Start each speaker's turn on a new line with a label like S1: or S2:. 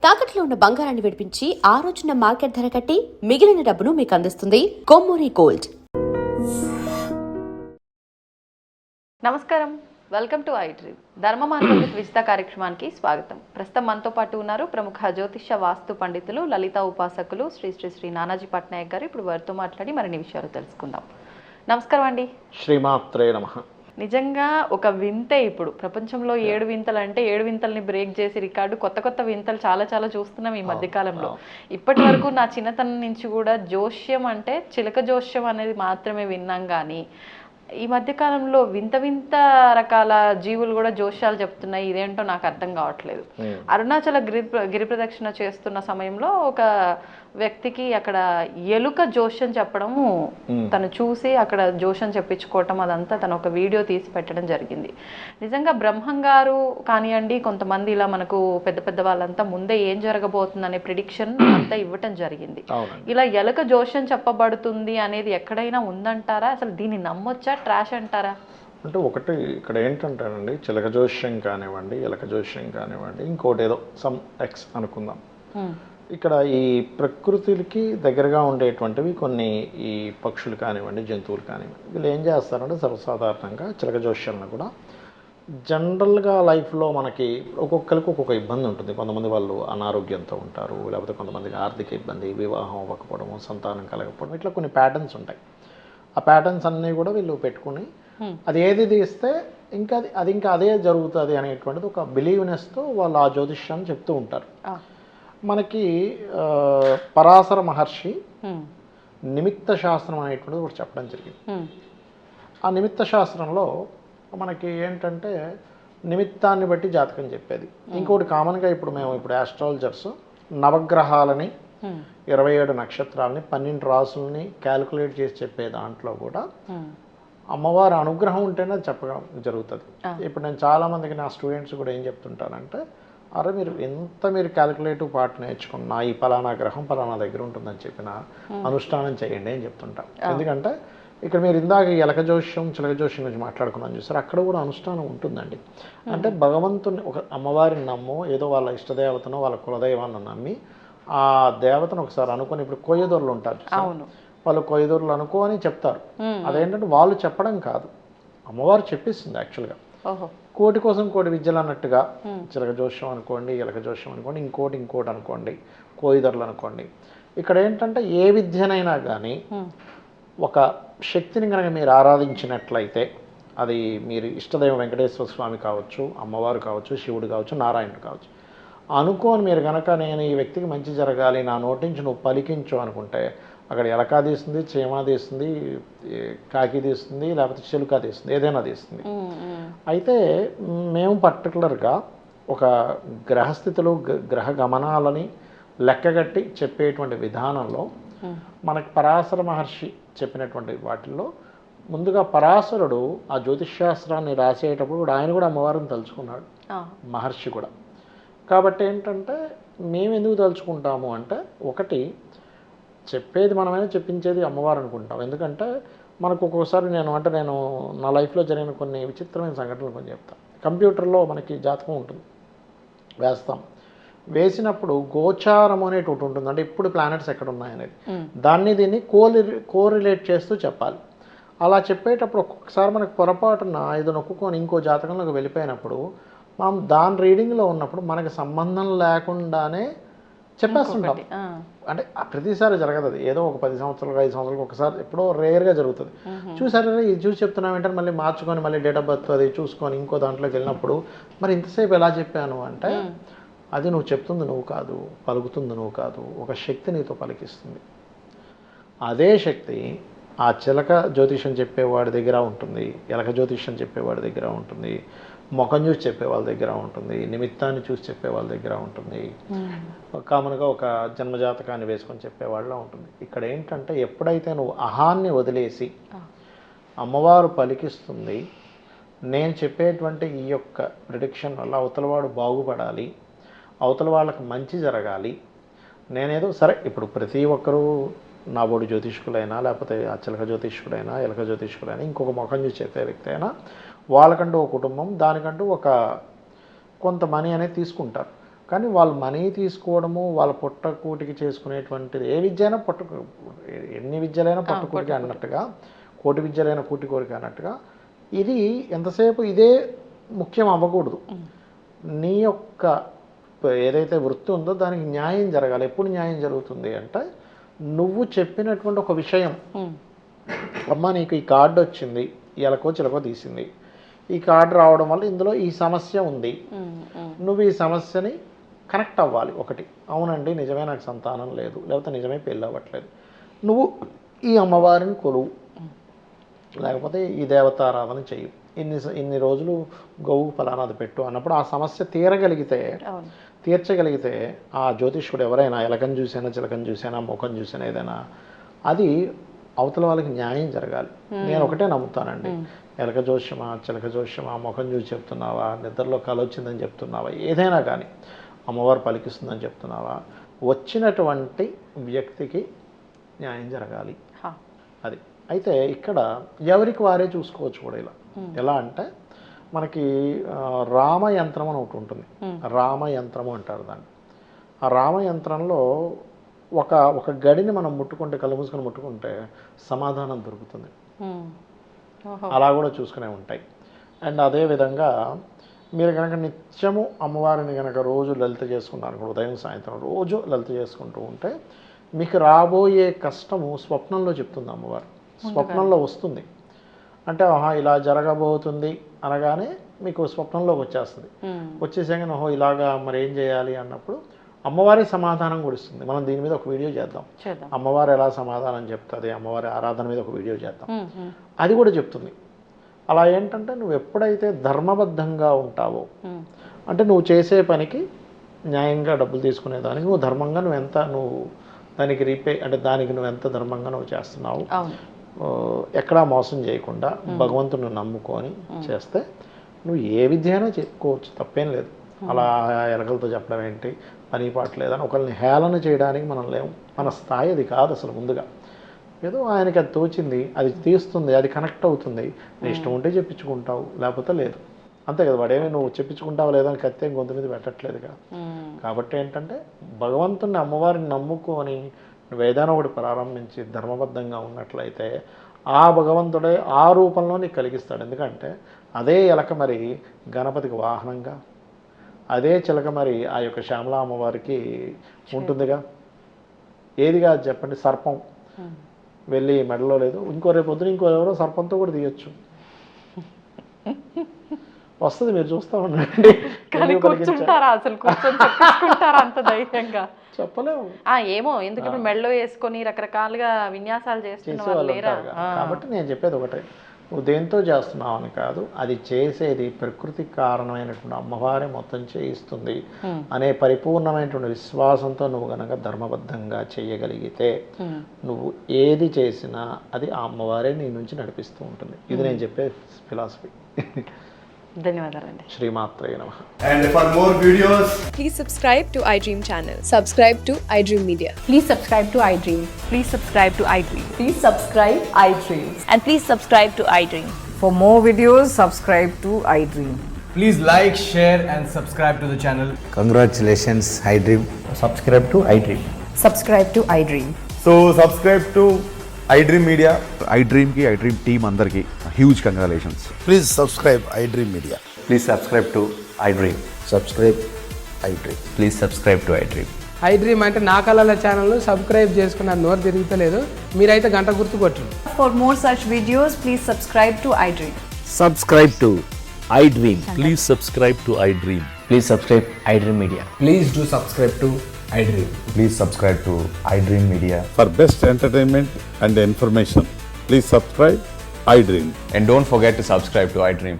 S1: తాకట్లో ఉన్న బంగారాన్ని విడిపించి ఆ రోజున మార్కెట్ ధర కట్టి మిగిలిన డబ్బును మీకు అందిస్తుంది కొమ్మూరి గోల్డ్.
S2: నమస్కారం, వెల్కమ్ టు ఐ డ్రీమ్. ధర్మ మార్గం విత్ విజిత కార్యక్రమానికి స్వాగతం. ప్రస్తుతం మనతో పాటు ఉన్నారు ప్రముఖ జ్యోతిష వాస్తు పండితులు, లలిత ఉపాసకులు శ్రీ శ్రీ శ్రీ నానాజీ పట్నాయక్ గారు. ఇప్పుడు వారితో మాట్లాడి మరిన్ని విషయాలు తెలుసుకుందాం. నమస్కారం అండి.
S3: శ్రీమాత్రే నమః.
S2: నిజంగా ఒక వింతే. ఇప్పుడు ప్రపంచంలో 7 వింతలు అంటే 7 వింతల్ని బ్రేక్ చేసి రికార్డు కొత్త కొత్త వింతలు చాలా చాలా చూస్తున్నాం ఈ మధ్యకాలంలో. ఇప్పటి వరకు నా చిన్నతనం నుంచి కూడా జోష్యం అంటే చిలక జోష్యం అనేది మాత్రమే విన్నాం, కానీ ఈ మధ్యకాలంలో వింత వింత రకాల జీవులు కూడా జోష్యాలు చెప్తున్నాయి. ఇదేంటో నాకు అర్థం కావట్లేదు. అరుణాచల గిరి ప్రదక్షిణ చేస్తున్న సమయంలో ఒక వ్యక్తికి అక్కడ ఎలుక జోష్యం చెప్పడము తను చూసి అక్కడ జోష్యం చెప్పించుకోవటం, అదంతా తను ఒక వీడియో తీసి పెట్టడం జరిగింది. నిజంగా బ్రహ్మం గారు కానివ్వండి, కొంతమంది ఇలా మనకు పెద్ద పెద్ద వాళ్ళంతా ముందే ఏం జరగబోతుందనే ప్రిడిక్షన్ అంతా ఇవ్వటం జరిగింది. ఇలా ఎలుక జోష్యం చెప్పబడుతుంది అనేది ఎక్కడైనా ఉందంటారా? అసలు దీన్ని నమ్మొచ్చా, ట్రాష్ అంటారా?
S3: అంటే ఒకటి ఇక్కడ ఏంటంటానండి, చిలక జోష్యం కానివ్వండి, ఎలక జోష్యం కానివ్వండి, ఇంకోటి ఏదో సమ్ ఎక్స్ అనుకుందాం. ఇక్కడ ఈ ప్రకృతికి దగ్గరగా ఉండేటువంటివి కొన్ని ఈ పక్షులు కానివ్వండి, జంతువులు కానివ్వండి, వీళ్ళు ఏం చేస్తారంటే సర్వసాధారణంగా చిలక జోష్యాలను కూడా జనరల్గా లైఫ్లో మనకి ఒక్కొక్కరికి ఒక్కొక్క ఇబ్బంది ఉంటుంది. కొంతమంది వాళ్ళు అనారోగ్యంతో ఉంటారు, లేకపోతే కొంతమందికి ఆర్థిక ఇబ్బంది, వివాహం అవ్వకపోవడము, సంతానం కలగకపోవడం, ఇట్లా కొన్ని ప్యాటర్న్స్ ఉంటాయి. ఆ ప్యాటర్న్స్ అన్నీ కూడా వీళ్ళు పెట్టుకుని అది ఏది తీస్తే ఇంకా అది ఇంకా అదే జరుగుతుంది అనేటువంటిది ఒక బిలీవ్నెస్తో వాళ్ళు ఆ జ్యోతిష్యాన్ని చెప్తూ ఉంటారు. మనకి పరాశర మహర్షి నిమిత్త శాస్త్రం అనేటువంటిది ఒకటి చెప్పడం జరిగింది. ఆ నిమిత్త శాస్త్రంలో మనకి ఏంటంటే నిమిత్తాన్ని బట్టి జాతకం చెప్పేది. ఇంకోటి కామన్గా ఇప్పుడు ఆస్ట్రాలజర్స్ నవగ్రహాలని 27 నక్షత్రాలని 12 రాసులని క్యాలిక్యులేట్ చేసి చెప్పే దాంట్లో కూడా అమ్మవారి అనుగ్రహం ఉంటేనే అది చెప్పడం జరుగుతుంది. ఇప్పుడు నేను చాలామందికి నా స్టూడెంట్స్ కూడా ఏం చెప్తుంటానంటే, అరే మీరు క్యాలిక్యులేటివ్ పార్ట్ నేర్చుకున్నా ఈ పలానా గ్రహం పలానా దగ్గర ఉంటుందని చెప్పిన అనుష్ఠానం చేయండి అని చెప్తుంటాం. ఎందుకంటే ఇక్కడ మీరు ఇందాక ఎలక జోష్యం చిలక జోష్యం గురించి మాట్లాడుకున్నాను చూసారు, అక్కడ కూడా అనుష్ఠానం ఉంటుందండి. అంటే భగవంతుని ఒక అమ్మవారిని నమ్మో, ఏదో వాళ్ళ ఇష్టదేవతనో వాళ్ళ కులదైవాన్ని నమ్మి ఆ దేవతను ఒకసారి అనుకొని, ఇప్పుడు కొయ్యదొరలు ఉంటారు, వాళ్ళు కొయ్యదొరలు అనుకోని చెప్తారు. అదేంటంటే వాళ్ళు చెప్పడం కాదు, అమ్మవారు చెప్పిస్తుంది యాక్చువల్గా. కోటి కోసం కోటి విద్యలు అన్నట్టుగా చిలక జోష్యం అనుకోండి, ఎలక జోష్యం అనుకోండి, ఇంకోటి అనుకోండి, కోయిదొరలు అనుకోండి. ఇక్కడ ఏంటంటే ఏ విద్యనైనా కానీ ఒక శక్తిని కనుక మీరు ఆరాధించినట్లయితే, అది మీరు ఇష్టదైవం వెంకటేశ్వర స్వామి కావచ్చు, అమ్మవారు కావచ్చు, శివుడు కావచ్చు, నారాయణుడు కావచ్చు, అనుకోని మీరు కనుక నేను ఈ వ్యక్తికి మంచి జరగాలి, నా నోటి నుంచి నువ్వు పలికించు అనుకుంటే అక్కడ ఎలకా తీస్తుంది, చీమా తీస్తుంది, కాకి తీస్తుంది, లేకపోతే చిలుక తీస్తుంది, ఏదైనా తీస్తుంది. అయితే మేము పర్టికులర్గా ఒక గ్రహస్థితులు గ్రహ గమనాలని లెక్కగట్టి చెప్పేటువంటి విధానంలో మనకి పరాశర మహర్షి చెప్పినటువంటి వాటిల్లో ముందుగా పరాశరుడు ఆ జ్యోతిష్శాస్త్రాన్ని రాసేటప్పుడు కూడా ఆయన కూడా అమ్మవారిని తలుచుకున్నాడు, మహర్షి కూడా. కాబట్టి ఏంటంటే మేము ఎందుకు తలుచుకుంటాము అంటే, ఒకటి చెప్పేది మనమైనా చెప్పించేది అమ్మవారు అనుకుంటాం. ఎందుకంటే మనకు ఒక్కోసారి నేను నా లైఫ్లో జరిగిన కొన్ని విచిత్రమైన సంఘటనలు కొన్ని చెప్తాను. కంప్యూటర్లో మనకి జాతకం ఉంటుంది, వేసినప్పుడు గోచారం అనేది ఒకటి ఉంటుంది, అంటే ఇప్పుడు ప్లానెట్స్ ఎక్కడ ఉన్నాయనేది, దీన్ని కోరిలేట్ చేస్తూ చెప్పాలి. అలా చెప్పేటప్పుడు ఒక్కొక్కసారి మనకు పొరపాటున ఇది నొక్కుకొని ఇంకో జాతకంలోకి వెళ్ళిపోయినప్పుడు మనం దాని రీడింగ్లో ఉన్నప్పుడు మనకి సంబంధం లేకుండానే చెప్పేస్తుంటాం. అంటే ప్రతిసారి జరగదు అది, ఏదో ఒక 10 సంవత్సరాలు 5 సంవత్సరాలకు ఒకసారి ఎప్పుడో రేర్గా జరుగుతుంది. చూసారా ఇది చూసి చెప్తున్నాం ఏంటంటే మళ్ళీ మార్చుకొని మళ్ళీ డేట్ ఆఫ్ బర్త్ అది చూసుకొని ఇంకో దాంట్లోకి వెళ్ళినప్పుడు మరి ఇంతసేపు ఎలా చెప్పాను అంటే, అది నువ్వు చెప్తుంది నువ్వు కాదు, పలుకుతుంది నువ్వు కాదు, ఒక శక్తి నీతో పలికిస్తుంది. అదే శక్తి ఆ చిలక జ్యోతిష్యం చెప్పేవాడి దగ్గర ఉంటుంది, ఎలక జ్యోతిష్యం చెప్పేవాడి దగ్గర ఉంటుంది, ముఖం చూసి చెప్పే వాళ్ళ దగ్గర ఉంటుంది, నిమిత్తాన్ని చూసి చెప్పే వాళ్ళ దగ్గర ఉంటుంది, కామన్గా ఒక జన్మజాతకాన్ని వేసుకొని చెప్పేవాళ్ళలో ఉంటుంది. ఇక్కడ ఏంటంటే ఎప్పుడైతే నువ్వు అహాన్ని వదిలేసి అమ్మవారు పలికిస్తుంది, నేను చెప్పేటువంటి ఈ యొక్క ప్రిడిక్షన్ వల్ల అవతలవాడు బాగుపడాలి, అవతల వాళ్ళకి మంచి జరగాలి, నేనేదో సరే ఇప్పుడు ప్రతి ఒక్కరూ నా బోడి జ్యోతిష్కులైనా, లేకపోతే ఆ చిలక జ్యోతిష్కుడైనా, ఎలక జ్యోతిష్కుడైనా, ఇంకొక ముఖం చూసి చెప్పే వ్యక్తి అయినా, వాళ్ళకంటూ ఒక కుటుంబం, దానికంటూ ఒక కొంత మనీ అనేది తీసుకుంటారు. కానీ వాళ్ళు మనీ తీసుకోవడము వాళ్ళ పొట్టకూటికి చేసుకునేటువంటిది ఏ విద్య అయినా ఎన్ని విద్యలైనా పొట్టకూటికి అన్నట్టుగా, కోటి విద్యలైన కూటి కోరిక అన్నట్టుగా ఇది ఎంతసేపు ఇదే ముఖ్యం అవ్వకూడదు. నీ యొక్క ఏదైతే వృత్తి ఉందో దానికి న్యాయం జరగాలి. ఎప్పుడు న్యాయం జరుగుతుంది అంటే నువ్వు చెప్పినటువంటి ఒక విషయం, అమ్మ నీకు ఈ కార్డు వచ్చింది, ఎలకో చిలకో తీసింది, ఈ కార్డు రావడం వల్ల ఇందులో ఈ సమస్య ఉంది, నువ్వు ఈ సమస్యని కనెక్ట్ అవ్వాలి. ఒకటి, అవునండి నిజమే నాకు సంతానం లేదు, లేకపోతే నిజమే పెళ్ళి అవ్వట్లేదు, నువ్వు ఈ అమ్మవారిని కొలువు, లేకపోతే ఈ దేవతారాధన చెయ్యి, ఇన్ని రోజులు గోవు ఫలానాది పెట్టు అన్నప్పుడు ఆ సమస్య తీర్చగలిగితే ఆ జ్యోతిష్కుడు ఎవరైనా ఎలకని చూసినా చిలకని చూసినా ముఖం చూసినా ఏదైనా అది అవతల వాళ్ళకి న్యాయం జరగాలి. నేను ఒకటే నమ్ముతానండి, ఎలక జోష్యమా చిలక జోష్యమా ముఖం చూసి చెప్తున్నావా, నిద్రలో కల వచ్చిందని చెప్తున్నావా, ఏదైనా కానీ అమ్మవారు పలికిస్తుందని చెప్తున్నావా, వచ్చినటువంటి వ్యక్తికి న్యాయం జరగాలి. అది అయితే ఇక్కడ ఎవరికి వారే చూసుకోవచ్చు కూడా. ఇలా ఎలా అంటే మనకి రామయంత్రం అని ఒకటి ఉంటుంది, రామయంత్రము అంటారు దాన్ని. ఆ రామయంత్రంలో ఒక గడిని మనం ముట్టుకుంటే, కళ్ళు మూసుకొని ముట్టుకుంటే సమాధానం దొరుకుతుంది. అలా కూడా చూసుకునే ఉంటాయి. అండ్ అదేవిధంగా మీరు కనుక నిత్యము అమ్మవారిని కనుక రోజు లలిత చేసుకున్నారు, ఉదయం సాయంత్రం రోజు లలిత చేసుకుంటూ ఉంటే మీకు రాబోయే కష్టము స్వప్నంలో చెప్తుంది అమ్మవారు. స్వప్నంలో వస్తుంది అంటే ఇలా జరగబోతుంది అనగానే మీకు స్వప్నంలోకి వచ్చేస్తుంది. వచ్చేసాక ఇలాగా మరి ఏం చేయాలి అన్నప్పుడు అమ్మవారి సమాధానం కూడా ఇస్తుంది. మనం దీని మీద ఒక వీడియో చేద్దాం, అమ్మవారు ఎలా సమాధానం చెప్తుంది, అమ్మవారి ఆరాధన మీద ఒక వీడియో చేద్దాం, అది కూడా చెప్తుంది. అలా ఏంటంటే నువ్వు ఎప్పుడైతే ధర్మబద్ధంగా ఉంటావో, అంటే నువ్వు చేసే పనికి న్యాయంగా డబ్బులు తీసుకునేదానికి నువ్వు ధర్మంగా నువ్వు దానికి దానికి నువ్వు ఎంత ధర్మంగా నువ్వు చేస్తున్నావు, ఎక్కడా మోసం చేయకుండా భగవంతుని నమ్ముకొని చేస్తే నువ్వు ఏ విద్య అయినా చెప్పుకోవచ్చు, తప్పేం లేదు. అలా ఎలకలతో చెప్పడం ఏంటి, పని పాట లేదని ఒకరిని హేళన చేయడానికి మనం లేము. మన స్థాయి అది కాదు అసలు. ముందుగా ఏదో ఆయనకి అది తోచింది, అది తీస్తుంది, అది కనెక్ట్ అవుతుంది, నీ ఇష్టం ఉంటే చెప్పించుకుంటావు, లేకపోతే లేదు, అంతే కదా. వాడేమి నువ్వు చెప్పించుకుంటావు లేదని కత్తే గొంతు మీద పెట్టట్లేదుగా. కాబట్టి ఏంటంటే భగవంతుని అమ్మవారిని నమ్ముకొని నువ్వు ఏదైనా ఒకటి ప్రారంభించి ధర్మబద్ధంగా ఉన్నట్లయితే ఆ భగవంతుడే ఆ రూపంలో నీకు కలిగిస్తాడు. ఎందుకంటే అదే ఎలక మరి గణపతికి వాహనంగా, అదే చిలక మరి ఆ యొక్క శ్యామలా అమ్మవారికి ఉంటుందిగా. ఏదిగా చెప్పండి, సర్పం వెళ్ళి మెడలో లేదు, రేపు పొద్దున ఎవరో సర్పంతో కూడా తీయచ్చు, వస్తుంది, మీరు చూస్తూ ఉండండి. చెప్పలేము
S2: ఏమో, ఎందుకంటే మెడలో వేసుకొని రకరకాలుగా విన్యాసాలు చేస్తున్నారు.
S3: కాబట్టి నేను చెప్పేది ఒకటే, నువ్వు దేంతో చేస్తున్నావు అని కాదు, అది చేసేది ప్రకృతికి కారణమైనటువంటి అమ్మవారే మొత్తం చేయిస్తుంది అనే పరిపూర్ణమైనటువంటి విశ్వాసంతో నువ్వు కనుక ధర్మబద్ధంగా చేయగలిగితే నువ్వు ఏది చేసినా అది ఆ అమ్మవారే నీ నుంచి నడిపిస్తూ ఉంటుంది. ఇది నేను చెప్పే ఫిలాసఫీ.
S2: ధన్యవాదాలండి.
S3: శ్రీమాత్రే నమః.
S4: And for more videos,
S5: please subscribe to iDream channel. Subscribe to iDream Media.
S6: Please subscribe to iDream.
S7: Please subscribe to iDream.
S6: Please subscribe iDream.
S7: And please subscribe to iDream.
S6: For more videos, subscribe to iDream.
S4: please like, share and subscribe to the channel.
S8: Congratulations, iDream.
S9: Subscribe to iDream.
S6: Subscribe to iDream.
S4: So subscribe to iDream Media.
S10: iDream ki iDream team andarki huge congratulations.
S8: Please subscribe iDream Media.
S9: Please subscribe to iDream.
S8: Subscribe iDream.
S9: Please subscribe to iDream.
S11: iDream అంటే నా కళల channel subscribe చేసుకున్న నోరు తిరుగుతలేదు, మీరైతే గంట గుర్తు కొట్టండి.
S6: For more such videos, please subscribe to iDream.
S9: Subscribe to iDream.
S12: Please subscribe to iDream.
S9: Please subscribe iDream Media.
S4: Please do subscribe to iDream.
S8: Please subscribe to iDream Media.
S10: For best entertainment and information, please subscribe iDream.
S9: And don't forget to subscribe to iDream.